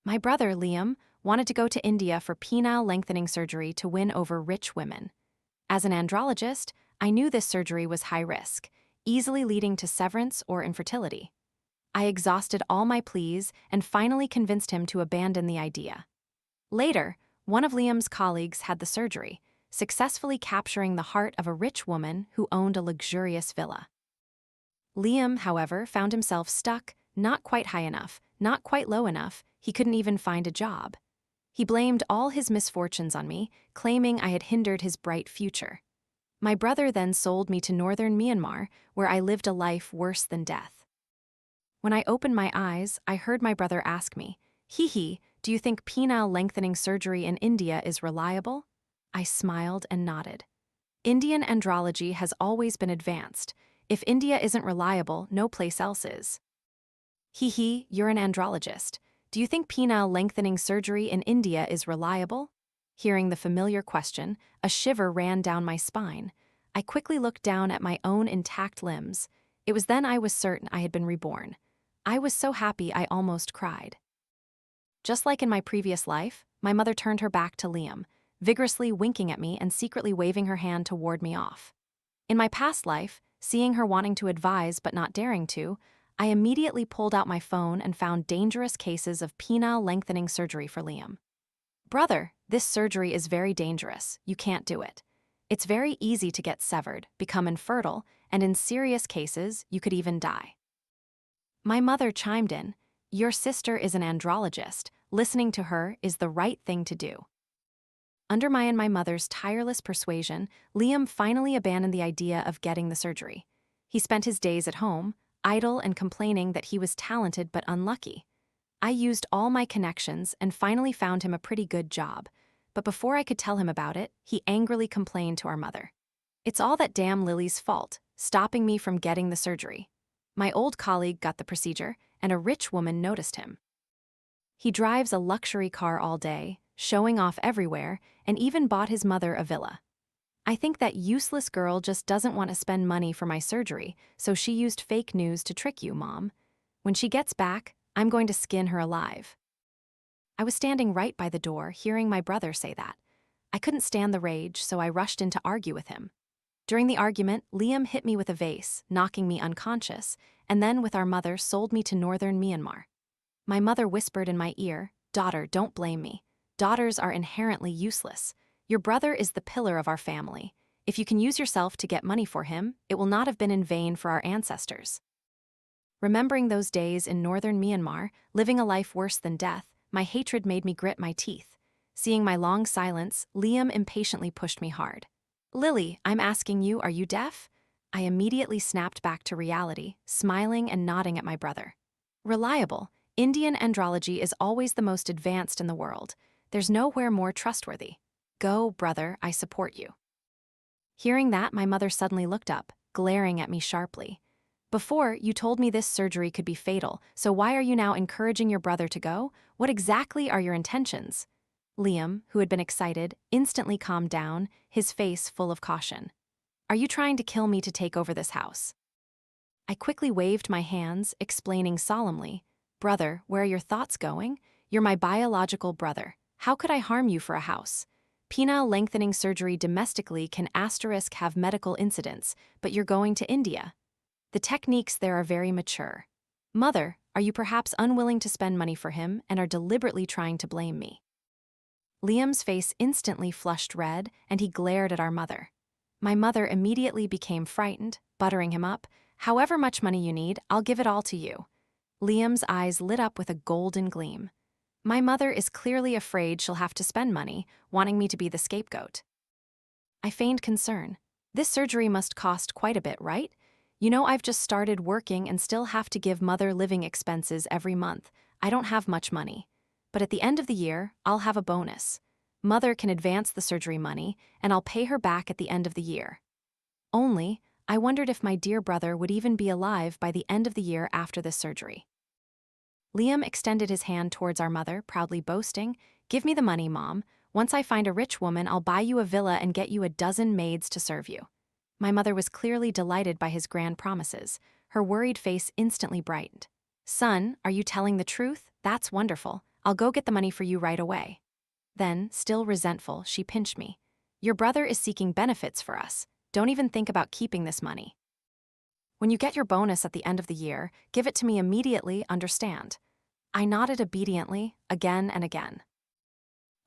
My brother, Liam, wanted to go to India for penile lengthening surgery to win over rich women. As an andrologist, I knew this surgery was high risk, easily leading to severance or infertility. I exhausted all my pleas and finally convinced him to abandon the idea. Later, one of Liam's colleagues had the surgery, successfully capturing the heart of a rich woman who owned a luxurious villa. Liam, however, found himself stuck, not quite high enough, not quite low enough, he couldn't even find a job. He blamed all his misfortunes on me, claiming I had hindered his bright future. My brother then sold me to Northern Myanmar, where I lived a life worse than death. When I opened my eyes, I heard my brother ask me, "Hee, do you think penile lengthening surgery in India is reliable?" I smiled and nodded. Indian andrology has always been advanced. If India isn't reliable, no place else is. You're an andrologist. Do you think penile lengthening surgery in India is reliable? Hearing the familiar question, a shiver ran down my spine. I quickly looked down at my own intact limbs. It was then I was certain I had been reborn. I was so happy I almost cried. Just like in my previous life, my mother turned her back to Liam, vigorously winking at me and secretly waving her hand to ward me off. In my past life, seeing her wanting to advise but not daring to, I immediately pulled out my phone and found dangerous cases of penile lengthening surgery for Liam. "Brother, this surgery is very dangerous. You can't do it. It's very easy to get severed, become infertile, and in serious cases, you could even die." My mother chimed in, "Your sister is an andrologist. Listening to her is the right thing to do." Undermining my mother's tireless persuasion, Liam finally abandoned the idea of getting the surgery. He spent his days at home, idle and complaining that he was talented but unlucky. I used all my connections and finally found him a pretty good job, but before I could tell him about it, he angrily complained to our mother. "It's all that damn Lily's fault, stopping me from getting the surgery." My old colleague got the procedure, and a rich woman noticed him. He drives a luxury car all day, showing off everywhere, and even bought his mother a villa. I think that useless girl just doesn't want to spend money for my surgery, so she used fake news to trick you, Mom. When she gets back, I'm going to skin her alive. I was standing right by the door, hearing my brother say that. I couldn't stand the rage, so I rushed in to argue with him. During the argument, Liam hit me with a vase, knocking me unconscious, and then with our mother sold me to Northern Myanmar. My mother whispered in my ear, "Daughter, don't blame me. Daughters are inherently useless. Your brother is the pillar of our family. If you can use yourself to get money for him, it will not have been in vain for our ancestors." Remembering those days in Northern Myanmar, living a life worse than death, my hatred made me grit my teeth. Seeing my long silence, Liam impatiently pushed me hard. "Lily, I'm asking you, are you deaf?" I immediately snapped back to reality, smiling and nodding at my brother. "Reliable. Indian andrology is always the most advanced in the world. There's nowhere more trustworthy. Go, brother, I support you." Hearing that, my mother suddenly looked up, glaring at me sharply. "Before, you told me this surgery could be fatal, so why are you now encouraging your brother to go? What exactly are your intentions?" Liam, who had been excited, instantly calmed down, his face full of caution. "Are you trying to kill me to take over this house?" I quickly waved my hands, explaining solemnly, "Brother, where are your thoughts going? You're my biological brother. How could I harm you for a house? Penile lengthening surgery domestically can have medical incidents, but you're going to India. The techniques there are very mature. Mother, are you perhaps unwilling to spend money for him and are deliberately trying to blame me?" Liam's face instantly flushed red, and he glared at our mother. My mother immediately became frightened, buttering him up. "However much money you need, I'll give it all to you." Liam's eyes lit up with a golden gleam. My mother is clearly afraid she'll have to spend money, wanting me to be the scapegoat. I feigned concern. "This surgery must cost quite a bit, right? You know, I've just started working and still have to give mother living expenses every month. I don't have much money. But at the end of the year, I'll have a bonus. Mother can advance the surgery money, and I'll pay her back at the end of the year." Only, I wondered if my dear brother would even be alive by the end of the year after this surgery. Liam extended his hand towards our mother, proudly boasting, "Give me the money, Mom. Once I find a rich woman, I'll buy you a villa and get you a dozen maids to serve you." My mother was clearly delighted by his grand promises. Her worried face instantly brightened. "Son, are you telling the truth? That's wonderful. I'll go get the money for you right away. Then, still resentful, she pinched me. Your brother is seeking benefits for us. Don't even think about keeping this money. When you get your bonus at the end of the year, give it to me immediately, understand? I nodded obediently, again and again.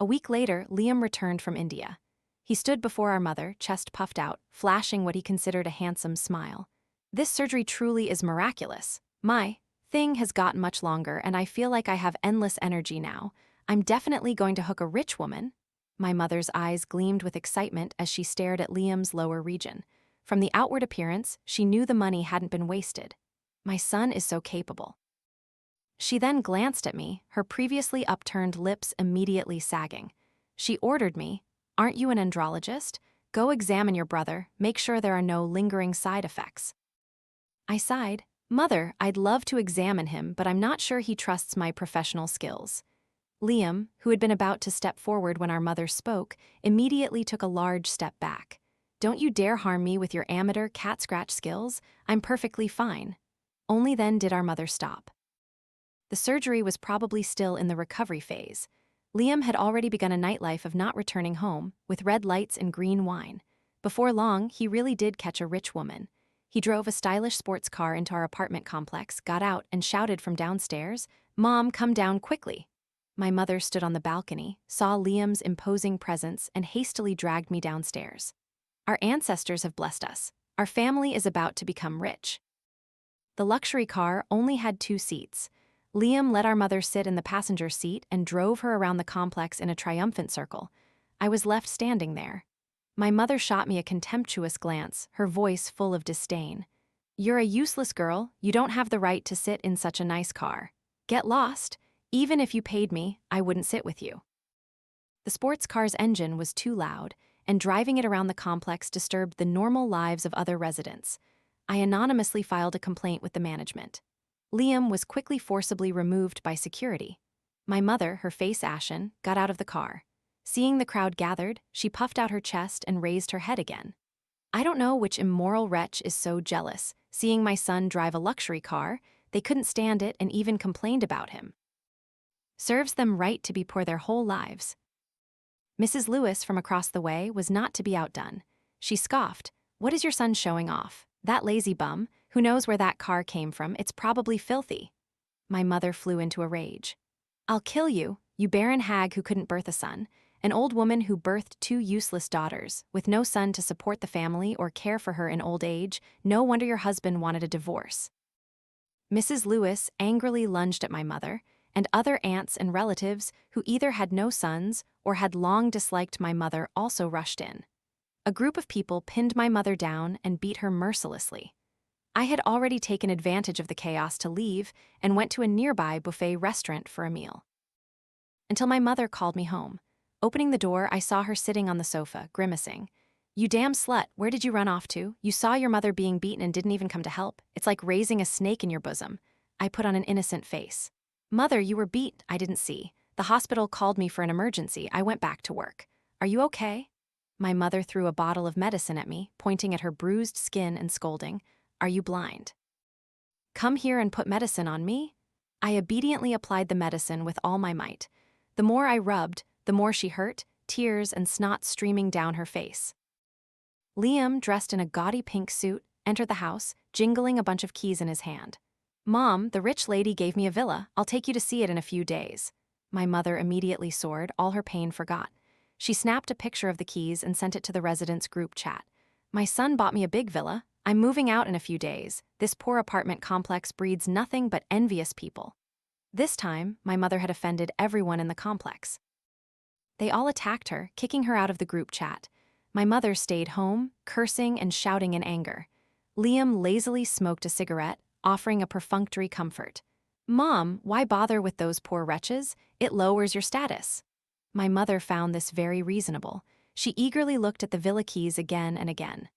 A week later, Liam returned from India. He stood before our mother, chest puffed out, flashing what he considered a handsome smile. This surgery truly is miraculous. My thing has gotten much longer, and I feel like I have endless energy now. I'm definitely going to hook a rich woman. My mother's eyes gleamed with excitement as she stared at Liam's lower region. From the outward appearance, she knew the money hadn't been wasted. My son is so capable. She then glanced at me, her previously upturned lips immediately sagging. She ordered me, "Aren't you an andrologist? Go examine your brother, make sure there are no lingering side effects." I sighed. Mother, I'd love to examine him, but I'm not sure he trusts my professional skills. Liam, who had been about to step forward when our mother spoke, immediately took a large step back. Don't you dare harm me with your amateur cat-scratch skills. I'm perfectly fine. Only then did our mother stop. The surgery was probably still in the recovery phase. Liam had already begun a nightlife of not returning home, with red lights and green wine. Before long, he really did catch a rich woman. He drove a stylish sports car into our apartment complex, got out, and shouted from downstairs, "Mom, come down quickly." My mother stood on the balcony, saw Liam's imposing presence, and hastily dragged me downstairs. Our ancestors have blessed us. Our family is about to become rich. The luxury car only had 2 seats. Liam let our mother sit in the passenger seat and drove her around the complex in a triumphant circle. I was left standing there. My mother shot me a contemptuous glance, her voice full of disdain. "You're a useless girl. You don't have the right to sit in such a nice car. Get lost. Even if you paid me, I wouldn't sit with you." The sports car's engine was too loud, and driving it around the complex disturbed the normal lives of other residents. I anonymously filed a complaint with the management. Liam was quickly forcibly removed by security. My mother, her face ashen, got out of the car. Seeing the crowd gathered, she puffed out her chest and raised her head again. I don't know which immoral wretch is so jealous. Seeing my son drive a luxury car, they couldn't stand it and even complained about him. Serves them right to be poor their whole lives. Mrs. Lewis from across the way was not to be outdone. She scoffed, "What is your son showing off? That lazy bum, who knows where that car came from? It's probably filthy." My mother flew into a rage. "I'll kill you, you barren hag who couldn't birth a son, an old woman who birthed 2 useless daughters, with no son to support the family or care for her in old age. No wonder your husband wanted a divorce." Mrs. Lewis angrily lunged at my mother, and other aunts and relatives who either had no sons or had long disliked my mother also rushed in. A group of people pinned my mother down and beat her mercilessly. I had already taken advantage of the chaos to leave and went to a nearby buffet restaurant for a meal. Until my mother called me home. Opening the door, I saw her sitting on the sofa, grimacing. "You damn slut, where did you run off to? You saw your mother being beaten and didn't even come to help. It's like raising a snake in your bosom." I put on an innocent face. "Mother, you were beat. I didn't see. The hospital called me for an emergency. I went back to work. Are you okay?" My mother threw a bottle of medicine at me, pointing at her bruised skin and scolding, "Are you blind? Come here and put medicine on me?" I obediently applied the medicine with all my might. The more I rubbed, the more she hurt, tears and snot streaming down her face. Liam, dressed in a gaudy pink suit, entered the house, jingling a bunch of keys in his hand. "Mom, the rich lady gave me a villa. I'll take you to see it in a few days." My mother immediately soared, all her pain forgot. She snapped a picture of the keys and sent it to the residents' group chat. "My son bought me a big villa. I'm moving out in a few days. This poor apartment complex breeds nothing but envious people." This time, my mother had offended everyone in the complex. They all attacked her, kicking her out of the group chat. My mother stayed home, cursing and shouting in anger. Liam lazily smoked a cigarette, offering a perfunctory comfort. "Mom, why bother with those poor wretches? It lowers your status." My mother found this very reasonable. She eagerly looked at the villa keys again and again.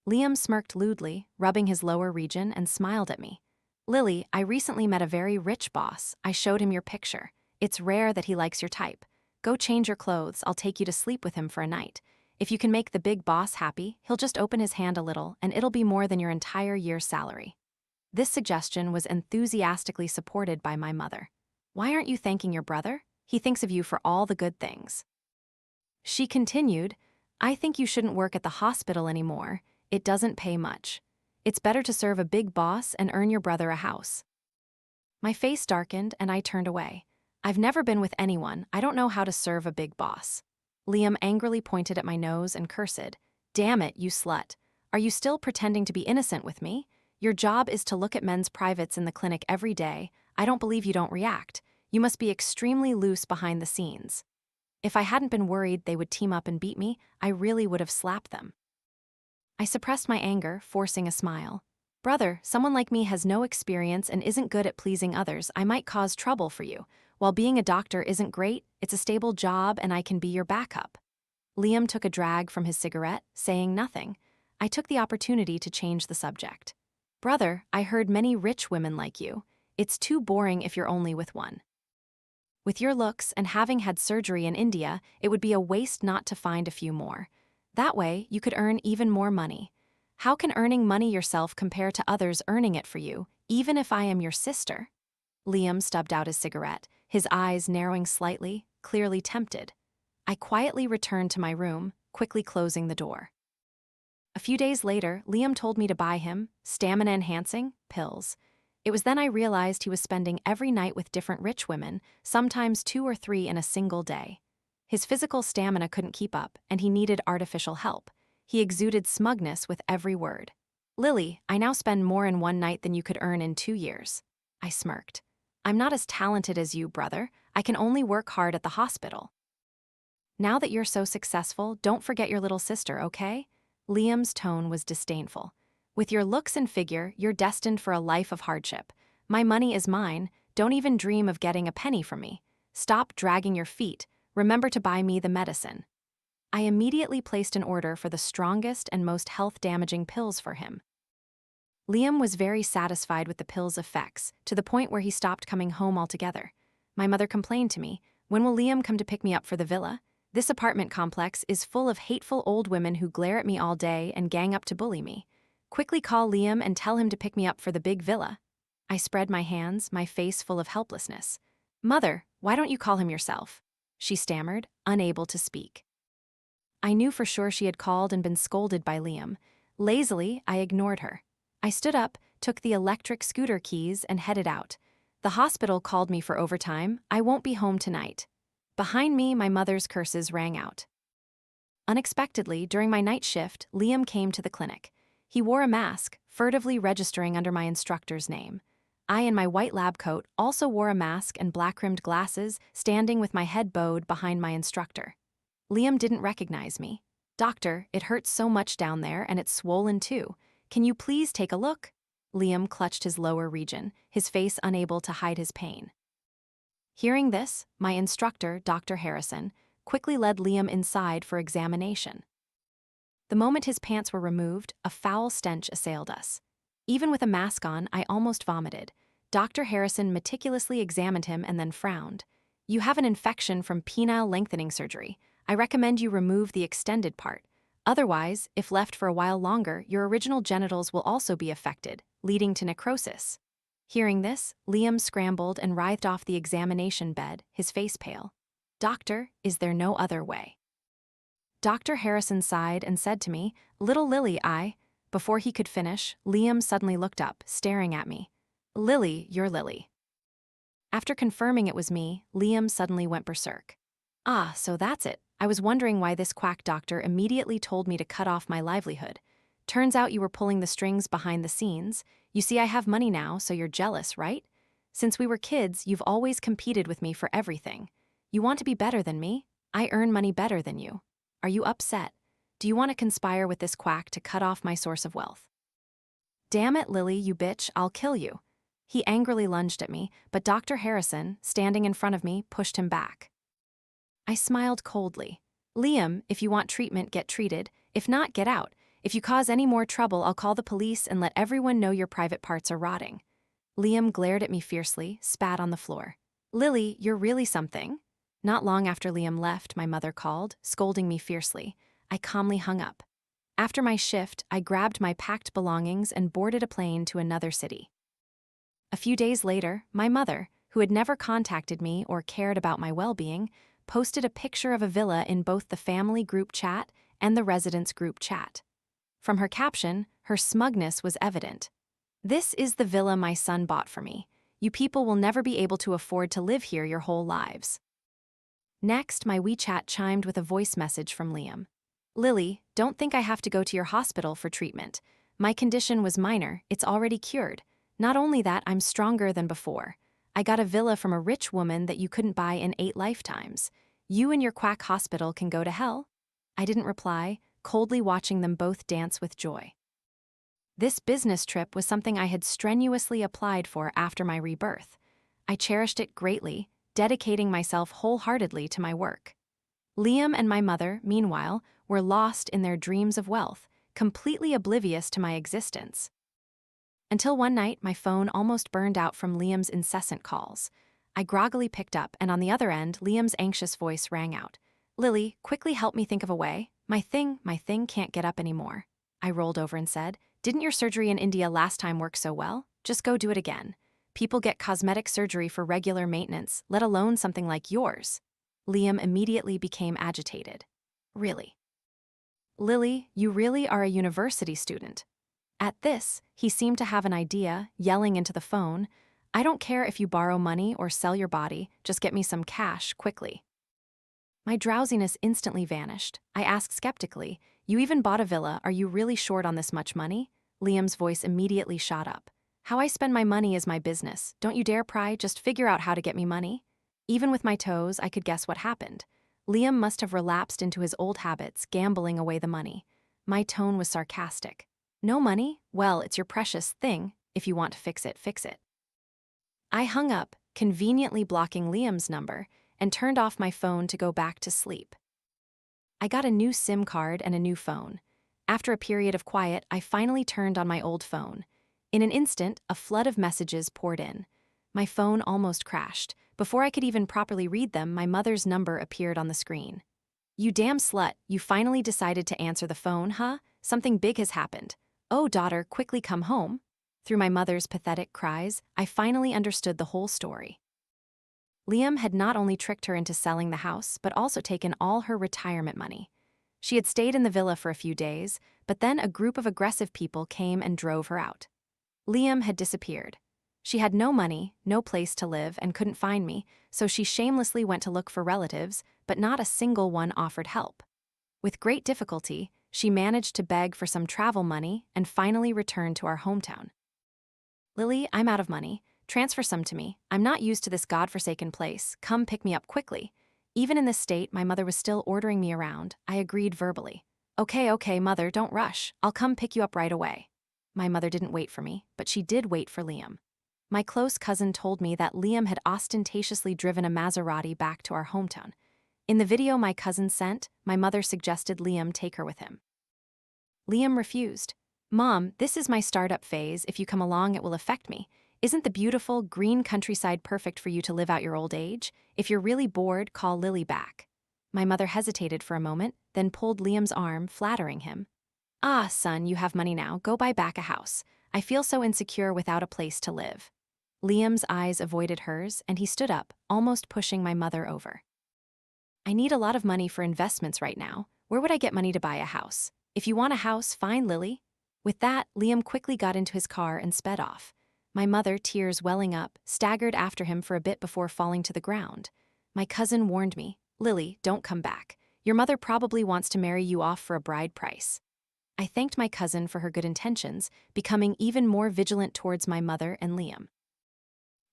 Liam smirked lewdly, rubbing his lower region, and smiled at me. "Lily, I recently met a very rich boss. I showed him your picture. It's rare that he likes your type. Go change your clothes. I'll take you to sleep with him for a night. If you can make the big boss happy, he'll just open his hand a little, and it'll be more than your entire year's salary." This suggestion was enthusiastically supported by my mother. Why aren't you thanking your brother? He thinks of you for all the good things. She continued, I think you shouldn't work at the hospital anymore. It doesn't pay much. It's better to serve a big boss and earn your brother a house. My face darkened and I turned away. I've never been with anyone. I don't know how to serve a big boss. Liam angrily pointed at my nose and cursed. Damn it, you slut. Are you still pretending to be innocent with me? Your job is to look at men's privates in the clinic every day. I don't believe you don't react. You must be extremely loose behind the scenes. If I hadn't been worried they would team up and beat me, I really would have slapped them. I suppressed my anger, forcing a smile. Brother, someone like me has no experience and isn't good at pleasing others. I might cause trouble for you. While being a doctor isn't great, it's a stable job and I can be your backup. Liam took a drag from his cigarette, saying nothing. I took the opportunity to change the subject. Brother, I heard many rich women like you. It's too boring if you're only with one. With your looks and having had surgery in India, it would be a waste not to find a few more. That way, you could earn even more money. How can earning money yourself compare to others earning it for you, even if I am your sister? Liam stubbed out his cigarette, his eyes narrowing slightly, clearly tempted. I quietly returned to my room, quickly closing the door. A few days later, Liam told me to buy him stamina-enhancing pills. It was then I realized he was spending every night with different rich women, sometimes 2 or 3 in a single day. His physical stamina couldn't keep up, and he needed artificial help. He exuded smugness with every word. Lily, I now spend more in one night than you could earn in 2 years. I smirked. I'm not as talented as you, brother. I can only work hard at the hospital. Now that you're so successful, don't forget your little sister, okay? Liam's tone was disdainful. With your looks and figure, you're destined for a life of hardship. My money is mine. Don't even dream of getting a penny from me. Stop dragging your feet. Remember to buy me the medicine. I immediately placed an order for the strongest and most health-damaging pills for him. Liam was very satisfied with the pill's effects, to the point where he stopped coming home altogether. My mother complained to me, when will Liam come to pick me up for the villa? This apartment complex is full of hateful old women who glare at me all day and gang up to bully me. Quickly call Liam and tell him to pick me up for the big villa. I spread my hands, my face full of helplessness. Mother, why don't you call him yourself? She stammered, unable to speak. I knew for sure she had called and been scolded by Liam. Lazily, I ignored her. I stood up, took the electric scooter keys, and headed out. The hospital called me for overtime. I won't be home tonight. Behind me, my mother's curses rang out. Unexpectedly, during my night shift, Liam came to the clinic. He wore a mask, furtively registering under my instructor's name. I, in my white lab coat, also wore a mask and black-rimmed glasses, standing with my head bowed behind my instructor. Liam didn't recognize me. Doctor, it hurts so much down there and it's swollen too. Can you please take a look? Liam clutched his lower region, his face unable to hide his pain. Hearing this, my instructor, Dr. Harrison, quickly led Liam inside for examination. The moment his pants were removed, a foul stench assailed us. Even with a mask on, I almost vomited. Dr. Harrison meticulously examined him and then frowned. You have an infection from penile lengthening surgery. I recommend you remove the extended part. Otherwise, if left for a while longer, your original genitals will also be affected, leading to necrosis. Hearing this, Liam scrambled and writhed off the examination bed, his face pale. Doctor, is there no other way? Dr. Harrison sighed and said to me, Little Lily, Before he could finish, Liam suddenly looked up, staring at me. Lily, you're Lily. After confirming it was me, Liam suddenly went berserk. Ah, so that's it. I was wondering why this quack doctor immediately told me to cut off my livelihood. Turns out you were pulling the strings behind the scenes. You see, I have money now, so you're jealous, right? Since we were kids, you've always competed with me for everything. You want to be better than me? I earn money better than you. Are you upset? Do you want to conspire with this quack to cut off my source of wealth? Damn it, Lily, you bitch, I'll kill you. He angrily lunged at me, but Dr. Harrison, standing in front of me, pushed him back. I smiled coldly. Liam, if you want treatment, get treated. If not, get out. If you cause any more trouble, I'll call the police and let everyone know your private parts are rotting. Liam glared at me fiercely, spat on the floor. Lily, you're really something. Not long after Liam left, my mother called, scolding me fiercely. I calmly hung up. After my shift, I grabbed my packed belongings and boarded a plane to another city. A few days later, my mother, who had never contacted me or cared about my well-being, posted a picture of a villa in both the family group chat and the residence group chat. From her caption, her smugness was evident. "This is the villa my son bought for me. You people will never be able to afford to live here your whole lives." Next, my WeChat chimed with a voice message from Liam. "Lily, don't think I have to go to your hospital for treatment. My condition was minor, it's already cured. Not only that, I'm stronger than before. I got a villa from a rich woman that you couldn't buy in 8 lifetimes. You and your quack hospital can go to hell." I didn't reply, coldly watching them both dance with joy. This business trip was something I had strenuously applied for after my rebirth. I cherished it greatly, dedicating myself wholeheartedly to my work. Liam and my mother, meanwhile, were lost in their dreams of wealth, completely oblivious to my existence. Until one night, my phone almost burned out from Liam's incessant calls. I groggily picked up, and on the other end, Liam's anxious voice rang out. "Lily, quickly help me think of a way. My thing can't get up anymore." I rolled over and said, "Didn't your surgery in India last time work so well? Just go do it again. People get cosmetic surgery for regular maintenance, let alone something like yours." Liam immediately became agitated. "Really? Lily, you really are a university student?" At this, he seemed to have an idea, yelling into the phone, "I don't care if you borrow money or sell your body, just get me some cash, quickly." My drowsiness instantly vanished. I asked skeptically, "You even bought a villa, are you really short on this much money?" Liam's voice immediately shot up. "How I spend my money is my business. Don't you dare pry, just figure out how to get me money." Even with my toes, I could guess what happened. Liam must have relapsed into his old habits, gambling away the money. My tone was sarcastic. "No money? Well, it's your precious thing. If you want to fix it, fix it." I hung up, conveniently blocking Liam's number, and turned off my phone to go back to sleep. I got a new SIM card and a new phone. After a period of quiet, I finally turned on my old phone. In an instant, a flood of messages poured in. My phone almost crashed. Before I could even properly read them, my mother's number appeared on the screen. "You damn slut, you finally decided to answer the phone, huh? Something big has happened. Oh, daughter, quickly come home." Through my mother's pathetic cries, I finally understood the whole story. Liam had not only tricked her into selling the house, but also taken all her retirement money. She had stayed in the villa for a few days, but then a group of aggressive people came and drove her out. Liam had disappeared. She had no money, no place to live, and couldn't find me, so she shamelessly went to look for relatives, but not a single one offered help. With great difficulty, she managed to beg for some travel money and finally returned to our hometown. "Lily, I'm out of money. Transfer some to me. I'm not used to this godforsaken place. Come pick me up quickly." Even in this state, my mother was still ordering me around. I agreed verbally. Okay, mother, don't rush. I'll come pick you up right away." My mother didn't wait for me, but she did wait for Liam. My close cousin told me that Liam had ostentatiously driven a Maserati back to our hometown. In the video my cousin sent, my mother suggested Liam take her with him. Liam refused. "Mom, this is my startup phase. If you come along, it will affect me. Isn't the beautiful, green countryside perfect for you to live out your old age? If you're really bored, call Lily back." My mother hesitated for a moment, then pulled Liam's arm, flattering him. "Ah, son, you have money now. Go buy back a house. I feel so insecure without a place to live." Liam's eyes avoided hers, and he stood up, almost pushing my mother over. "I need a lot of money for investments right now. Where would I get money to buy a house? If you want a house, fine, Lily." With that, Liam quickly got into his car and sped off. My mother, tears welling up, staggered after him for a bit before falling to the ground. My cousin warned me, "Lily, don't come back. Your mother probably wants to marry you off for a bride price." I thanked my cousin for her good intentions, becoming even more vigilant towards my mother and Liam.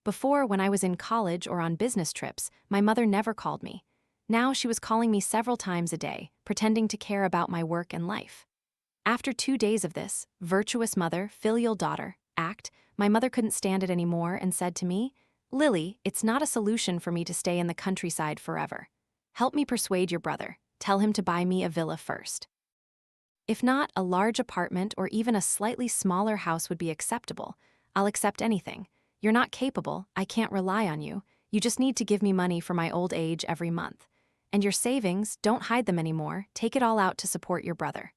Before, when I was in college or on business trips, my mother never called me. Now she was calling me several times a day, pretending to care about my work and life. After 2 days of this virtuous mother, filial daughter act, my mother couldn't stand it anymore and said to me, "Lily, it's not a solution for me to stay in the countryside forever. Help me persuade your brother. Tell him to buy me a villa first. If not, a large apartment or even a slightly smaller house would be acceptable. I'll accept anything. You're not capable, I can't rely on you. You just need to give me money for my old age every month. And your savings, don't hide them anymore, take it all out to support your brother."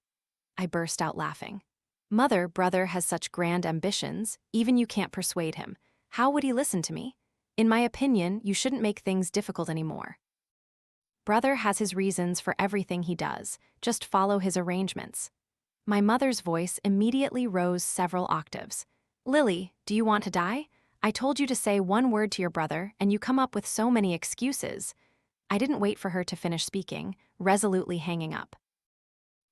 I burst out laughing. "Brother has such grand ambitions, even you can't persuade him. How would he listen to me?" In my opinion, you shouldn't make things difficult anymore. Brother has his reasons for everything he does, just follow his arrangements. My mother's voice immediately rose several octaves. Lily, do you want to die? I told you to say one word to your brother, and you come up with so many excuses. I didn't wait for her to finish speaking, resolutely hanging up.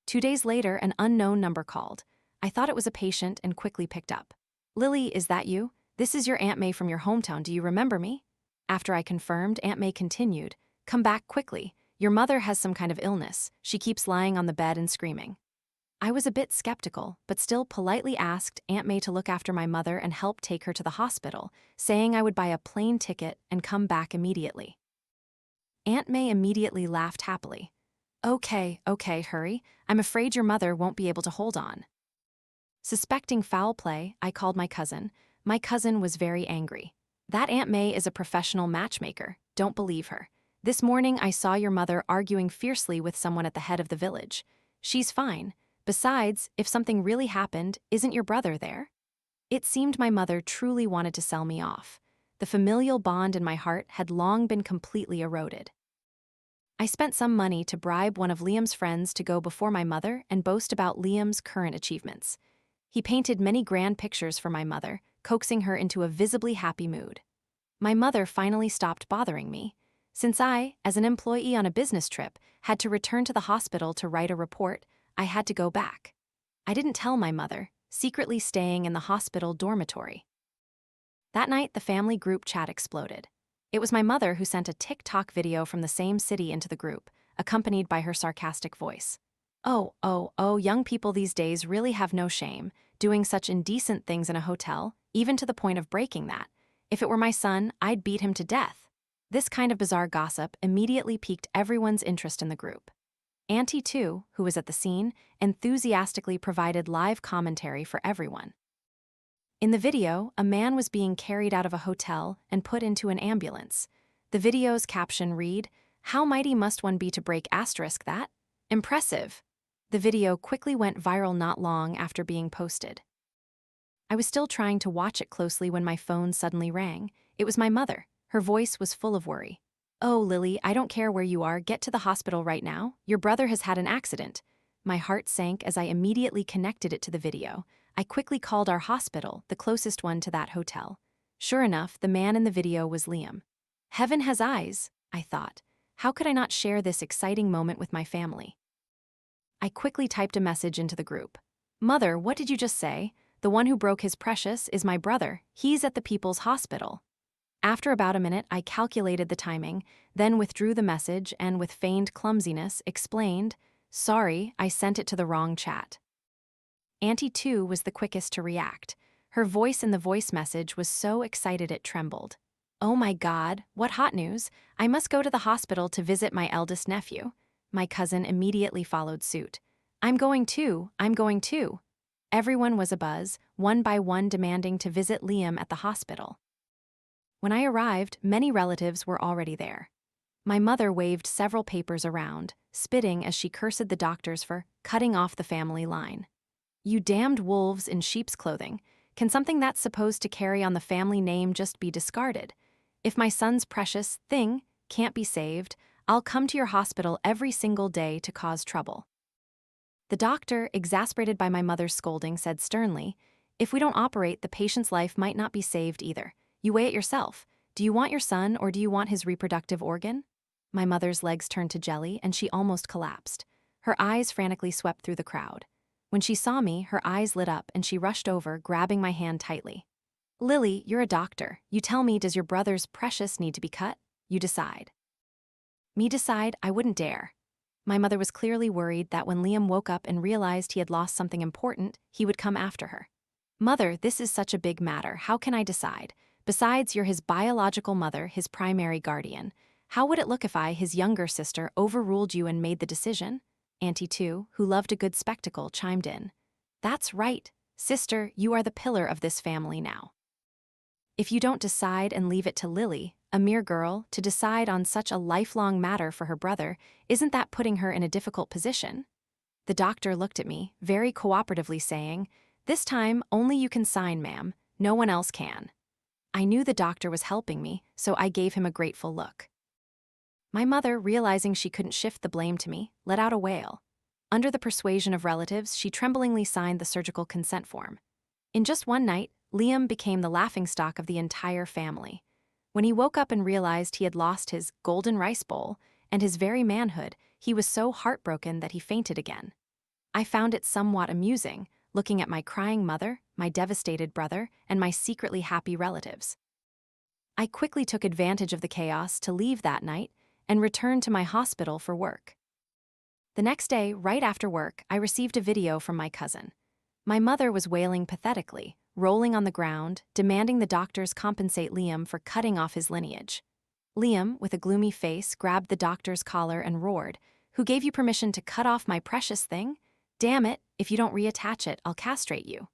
2 days later, an unknown number called. I thought it was a patient and quickly picked up. Lily, is that you? This is your Aunt May from your hometown. Do you remember me? After I confirmed, Aunt May continued. Come back quickly. Your mother has some kind of illness. She keeps lying on the bed and screaming. I was a bit skeptical, but still politely asked Aunt May to look after my mother and help take her to the hospital, saying I would buy a plane ticket and come back immediately. Aunt May immediately laughed happily. Okay, hurry. I'm afraid your mother won't be able to hold on. Suspecting foul play, I called my cousin. My cousin was very angry. That Aunt May is a professional matchmaker. Don't believe her. This morning I saw your mother arguing fiercely with someone at the head of the village. She's fine. Besides, if something really happened, isn't your brother there? It seemed my mother truly wanted to sell me off. The familial bond in my heart had long been completely eroded. I spent some money to bribe one of Liam's friends to go before my mother and boast about Liam's current achievements. He painted many grand pictures for my mother, coaxing her into a visibly happy mood. My mother finally stopped bothering me. Since I, as an employee on a business trip, had to return to the hospital to write a report, I had to go back. I didn't tell my mother, secretly staying in the hospital dormitory. That night, the family group chat exploded. It was my mother who sent a TikTok video from the same city into the group, accompanied by her sarcastic voice. Oh, young people these days really have no shame, doing such indecent things in a hotel, even to the point of breaking that. If it were my son, I'd beat him to death. This kind of bizarre gossip immediately piqued everyone's interest in the group. Auntie, too, who was at the scene, enthusiastically provided live commentary for everyone. In the video, a man was being carried out of a hotel and put into an ambulance. The video's caption read, "How mighty must one be to break asterisk that? Impressive." The video quickly went viral not long after being posted. I was still trying to watch it closely when my phone suddenly rang. It was my mother. Her voice was full of worry. Oh, Lily, I don't care where you are, get to the hospital right now. Your brother has had an accident. My heart sank as I immediately connected it to the video. I quickly called our hospital, the closest one to that hotel. Sure enough, the man in the video was Liam. Heaven has eyes, I thought. How could I not share this exciting moment with my family? I quickly typed a message into the group. Mother, what did you just say? The one who broke his precious is my brother. He's at the People's Hospital. After about a minute, I calculated the timing, then withdrew the message and, with feigned clumsiness, explained, Sorry, I sent it to the wrong chat. Auntie, too, was the quickest to react. Her voice in the voice message was so excited it trembled. Oh my God, what hot news! I must go to the hospital to visit my eldest nephew. My cousin immediately followed suit. I'm going too. Everyone was abuzz, one by one demanding to visit Liam at the hospital. When I arrived, many relatives were already there. My mother waved several papers around, spitting as she cursed the doctors for cutting off the family line. You damned wolves in sheep's clothing. Can something that's supposed to carry on the family name just be discarded? If my son's precious thing can't be saved, I'll come to your hospital every single day to cause trouble. The doctor, exasperated by my mother's scolding, said sternly, If we don't operate, the patient's life might not be saved either. You weigh it yourself. Do you want your son or do you want his reproductive organ? My mother's legs turned to jelly and she almost collapsed. Her eyes frantically swept through the crowd. When she saw me, her eyes lit up and she rushed over, grabbing my hand tightly. Lily, you're a doctor. You tell me, does your brother's precious need to be cut? You decide. Me decide? I wouldn't dare. My mother was clearly worried that when Liam woke up and realized he had lost something important, he would come after her. Mother, this is such a big matter. How can I decide? Besides, you're his biological mother, his primary guardian. How would it look if I, his younger sister, overruled you and made the decision? Auntie, too, who loved a good spectacle, chimed in. That's right. Sister, you are the pillar of this family now. If you don't decide and leave it to Lily, a mere girl, to decide on such a lifelong matter for her brother, isn't that putting her in a difficult position? The doctor looked at me, very cooperatively saying, This time, only you can sign, ma'am. No one else can. I knew the doctor was helping me, so I gave him a grateful look. My mother, realizing she couldn't shift the blame to me, let out a wail. Under the persuasion of relatives, she tremblingly signed the surgical consent form. In just one night, Liam became the laughingstock of the entire family. When he woke up and realized he had lost his golden rice bowl and his very manhood, he was so heartbroken that he fainted again. I found it somewhat amusing, looking at my crying mother, my devastated brother, and my secretly happy relatives. I quickly took advantage of the chaos to leave that night and return to my hospital for work. The next day, right after work, I received a video from my cousin. My mother was wailing pathetically, rolling on the ground, demanding the doctors compensate Liam for cutting off his lineage. Liam, with a gloomy face, grabbed the doctor's collar and roared, "Who gave you permission to cut off my precious thing? Damn it, if you don't reattach it, I'll castrate you."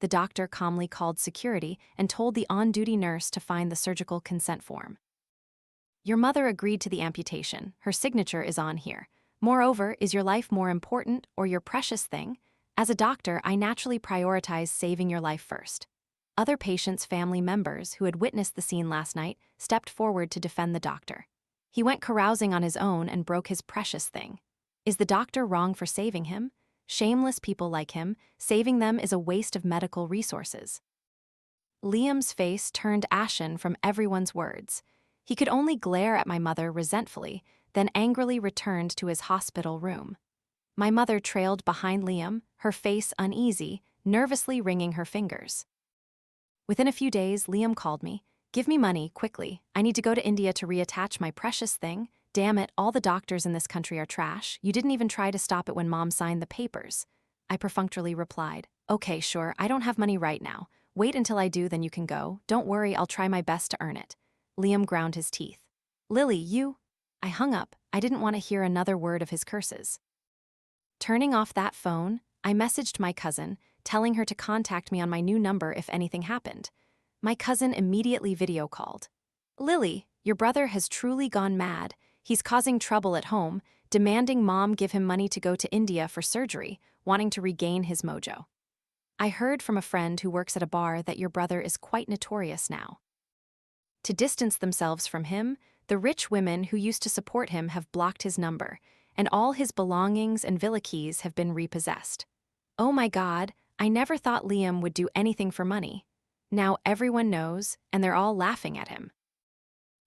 The doctor calmly called security and told the on-duty nurse to find the surgical consent form. "Your mother agreed to the amputation. Her signature is on here. Moreover, is your life more important or your precious thing? As a doctor, I naturally prioritize saving your life first." Other patients' family members who had witnessed the scene last night stepped forward to defend the doctor. He went carousing on his own and broke his precious thing. Is the doctor wrong for saving him? Shameless people like him, saving them is a waste of medical resources. Liam's face turned ashen from everyone's words. He could only glare at my mother resentfully, then angrily returned to his hospital room. My mother trailed behind Liam, her face uneasy, nervously wringing her fingers. Within a few days, Liam called me. "Give me money, quickly. I need to go to India to reattach my precious thing. Damn it, all the doctors in this country are trash. You didn't even try to stop it when Mom signed the papers." I perfunctorily replied, "Okay, sure, I don't have money right now. Wait until I do, then you can go. Don't worry, I'll try my best to earn it." Liam ground his teeth. "Lily, you—" I hung up. I didn't want to hear another word of his curses. Turning off that phone, I messaged my cousin, telling her to contact me on my new number if anything happened. My cousin immediately video called. "Lily, your brother has truly gone mad. He's causing trouble at home, demanding Mom give him money to go to India for surgery, wanting to regain his mojo. I heard from a friend who works at a bar that your brother is quite notorious now." To distance themselves from him, the rich women who used to support him have blocked his number, and all his belongings and villa keys have been repossessed. Oh my God, I never thought Liam would do anything for money. Now everyone knows, and they're all laughing at him.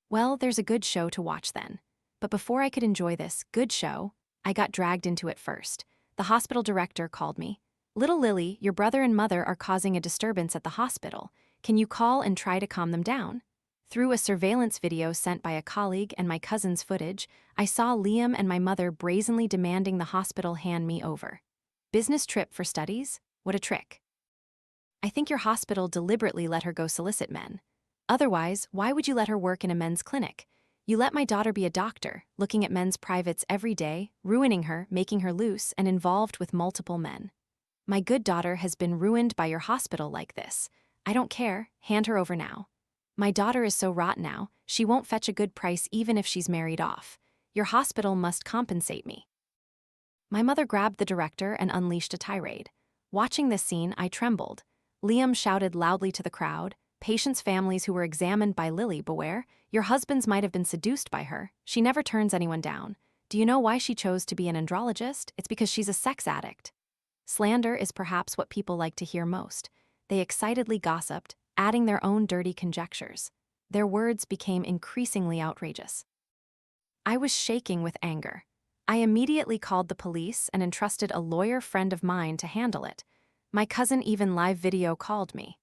Well, there's a good show to watch then. But before I could enjoy this good show, I got dragged into it first. The hospital director called me. "Little Lily, your brother and mother are causing a disturbance at the hospital. Can you call and try to calm them down?" Through a surveillance video sent by a colleague and my cousin's footage, I saw Liam and my mother brazenly demanding the hospital hand me over. Business trip for studies? What a trick. I think your hospital deliberately let her go solicit men. Otherwise, why would you let her work in a men's clinic? You let my daughter be a doctor, looking at men's privates every day, ruining her, making her loose, and involved with multiple men. My good daughter has been ruined by your hospital like this. I don't care, hand her over now. My daughter is so rot now, she won't fetch a good price even if she's married off. Your hospital must compensate me. My mother grabbed the director and unleashed a tirade. Watching this scene, I trembled. Liam shouted loudly to the crowd, "Patients' families who were examined by Lily, beware. Your husbands might have been seduced by her. She never turns anyone down. Do you know why she chose to be an andrologist? It's because she's a sex addict." Slander is perhaps what people like to hear most. They excitedly gossiped, adding their own dirty conjectures. Their words became increasingly outrageous. I was shaking with anger. I immediately called the police and entrusted a lawyer friend of mine to handle it. My cousin even live video called me.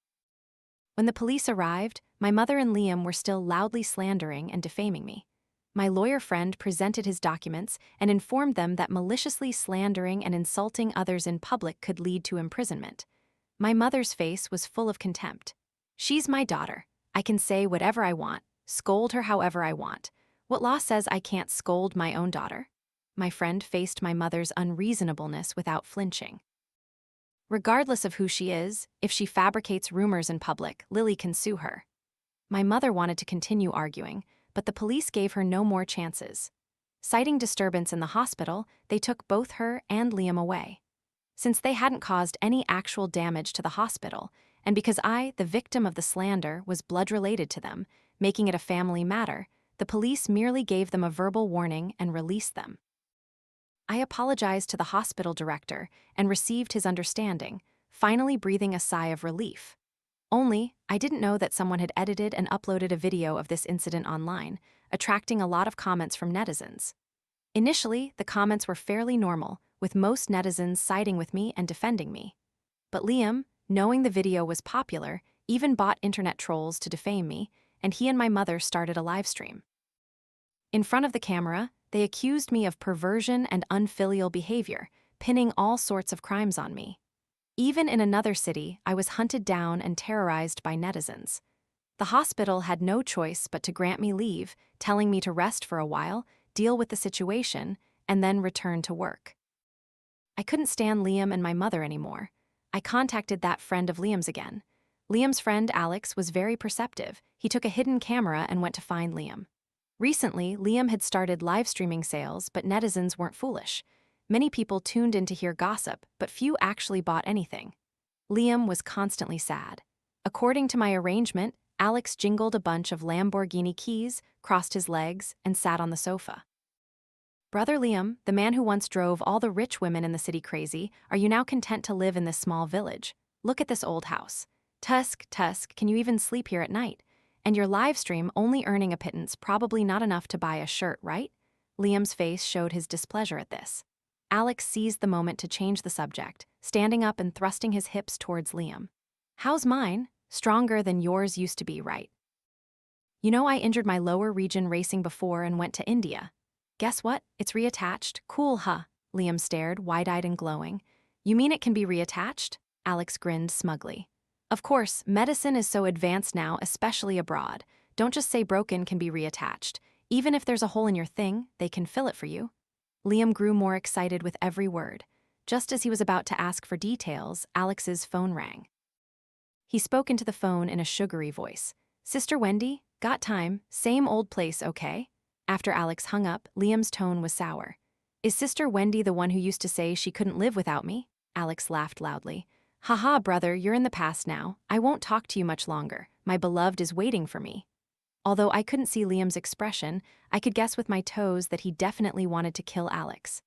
When the police arrived, my mother and Liam were still loudly slandering and defaming me. My lawyer friend presented his documents and informed them that maliciously slandering and insulting others in public could lead to imprisonment. My mother's face was full of contempt. "She's my daughter. I can say whatever I want, scold her however I want. What law says I can't scold my own daughter?" My friend faced my mother's unreasonableness without flinching. "Regardless of who she is, if she fabricates rumors in public, Lily can sue her." My mother wanted to continue arguing, but the police gave her no more chances. Citing disturbance in the hospital, they took both her and Liam away. Since they hadn't caused any actual damage to the hospital, And because I, the victim of the slander, was blood-related to them, making it a family matter, the police merely gave them a verbal warning and released them. I apologized to the hospital director and received his understanding, finally breathing a sigh of relief. Only, I didn't know that someone had edited and uploaded a video of this incident online, attracting a lot of comments from netizens. Initially, the comments were fairly normal, with most netizens siding with me and defending me. But Liam, knowing the video was popular, even bought internet trolls to defame me, and he and my mother started a livestream. In front of the camera, they accused me of perversion and unfilial behavior, pinning all sorts of crimes on me. Even in another city, I was hunted down and terrorized by netizens. The hospital had no choice but to grant me leave, telling me to rest for a while, deal with the situation, and then return to work. I couldn't stand Liam and my mother anymore. I contacted that friend of Liam's again. Liam's friend, Alex, was very perceptive. He took a hidden camera and went to find Liam. Recently, Liam had started live streaming sales, but netizens weren't foolish. Many people tuned in to hear gossip, but few actually bought anything. Liam was constantly sad. According to my arrangement, Alex jingled a bunch of Lamborghini keys, crossed his legs, and sat on the sofa. Brother Liam, the man who once drove all the rich women in the city crazy, are you now content to live in this small village? Look at this old house. Tusk, can you even sleep here at night? And your live stream only earning a pittance, probably not enough to buy a shirt, right? Liam's face showed his displeasure at this. Alex seized the moment to change the subject, standing up and thrusting his hips towards Liam. How's mine? Stronger than yours used to be, right? You know, I injured my lower region racing before and went to India. Guess what? It's reattached. Cool, huh? Liam stared, wide-eyed and glowing. You mean it can be reattached? Alex grinned smugly. Of course, medicine is so advanced now, especially abroad. Don't just say broken can be reattached. Even if there's a hole in your thing, they can fill it for you. Liam grew more excited with every word. Just as he was about to ask for details, Alex's phone rang. He spoke into the phone in a sugary voice. Sister Wendy, got time, same old place, okay? After Alex hung up, Liam's tone was sour. Is Sister Wendy the one who used to say she couldn't live without me? Alex laughed loudly. Haha, brother, you're in the past now. I won't talk to you much longer. My beloved is waiting for me. Although I couldn't see Liam's expression, I could guess with my toes that he definitely wanted to kill Alex.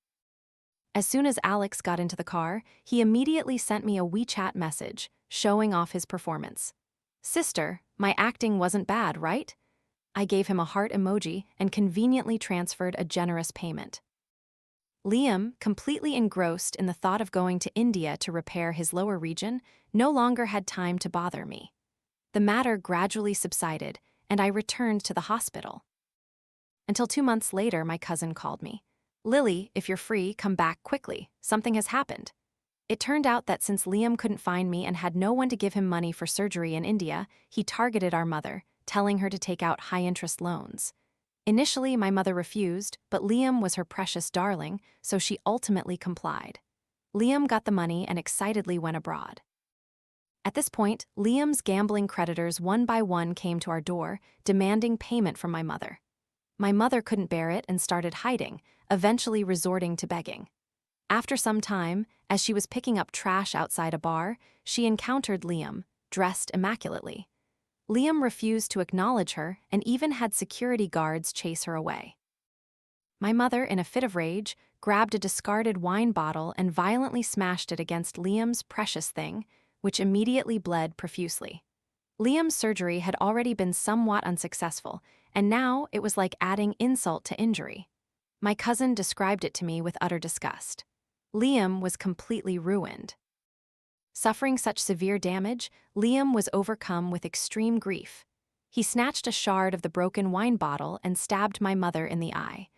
As soon as Alex got into the car, he immediately sent me a WeChat message, showing off his performance. Sister, my acting wasn't bad, right? I gave him a heart emoji and conveniently transferred a generous payment. Liam, completely engrossed in the thought of going to India to repair his lower region, no longer had time to bother me. The matter gradually subsided, and I returned to the hospital. Until 2 months later, my cousin called me. Lily, if you're free, come back quickly. Something has happened. It turned out that since Liam couldn't find me and had no one to give him money for surgery in India, he targeted our mother, telling her to take out high-interest loans. Initially, my mother refused, but Liam was her precious darling, so she ultimately complied. Liam got the money and excitedly went abroad. At this point, Liam's gambling creditors one by one came to our door, demanding payment from my mother. My mother couldn't bear it and started hiding, eventually resorting to begging. After some time, as she was picking up trash outside a bar, she encountered Liam, dressed immaculately. Liam refused to acknowledge her and even had security guards chase her away. My mother, in a fit of rage, grabbed a discarded wine bottle and violently smashed it against Liam's precious thing, which immediately bled profusely. Liam's surgery had already been somewhat unsuccessful, and now it was like adding insult to injury. My cousin described it to me with utter disgust. Liam was completely ruined. Suffering such severe damage, Liam was overcome with extreme grief. He snatched a shard of the broken wine bottle and stabbed my mother in the eye.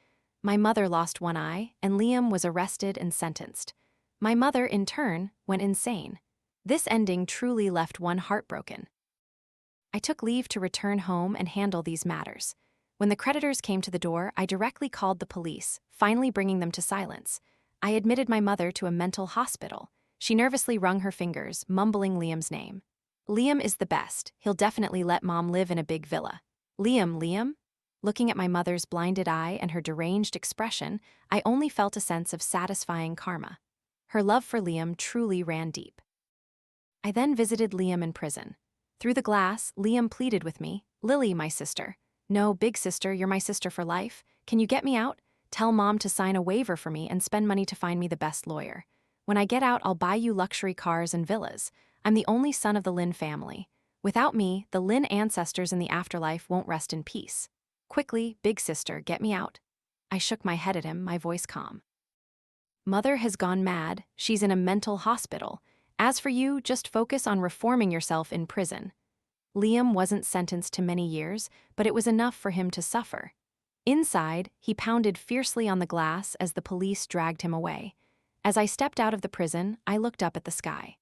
My mother lost one eye, and Liam was arrested and sentenced. My mother, in turn, went insane. This ending truly left one heartbroken. I took leave to return home and handle these matters. When the creditors came to the door, I directly called the police, finally bringing them to silence. I admitted my mother to a mental hospital. She nervously wrung her fingers, mumbling Liam's name. Liam is the best. He'll definitely let Mom live in a big villa. Liam? Looking at my mother's blinded eye and her deranged expression, I only felt a sense of satisfying karma. Her love for Liam truly ran deep. I then visited Liam in prison. Through the glass, Liam pleaded with me, "Lily, my sister. No, big sister, you're my sister for life. Can you get me out? Tell Mom to sign a waiver for me and spend money to find me the best lawyer. When I get out, I'll buy you luxury cars and villas. I'm the only son of the Lin family. Without me, the Lin ancestors in the afterlife won't rest in peace. Quickly, big sister, get me out." I shook my head at him, my voice calm. "Mother has gone mad. She's in a mental hospital. As for you, just focus on reforming yourself in prison." Liam wasn't sentenced to many years, but it was enough for him to suffer. Inside, he pounded fiercely on the glass as the police dragged him away. As I stepped out of the prison, I looked up at the sky.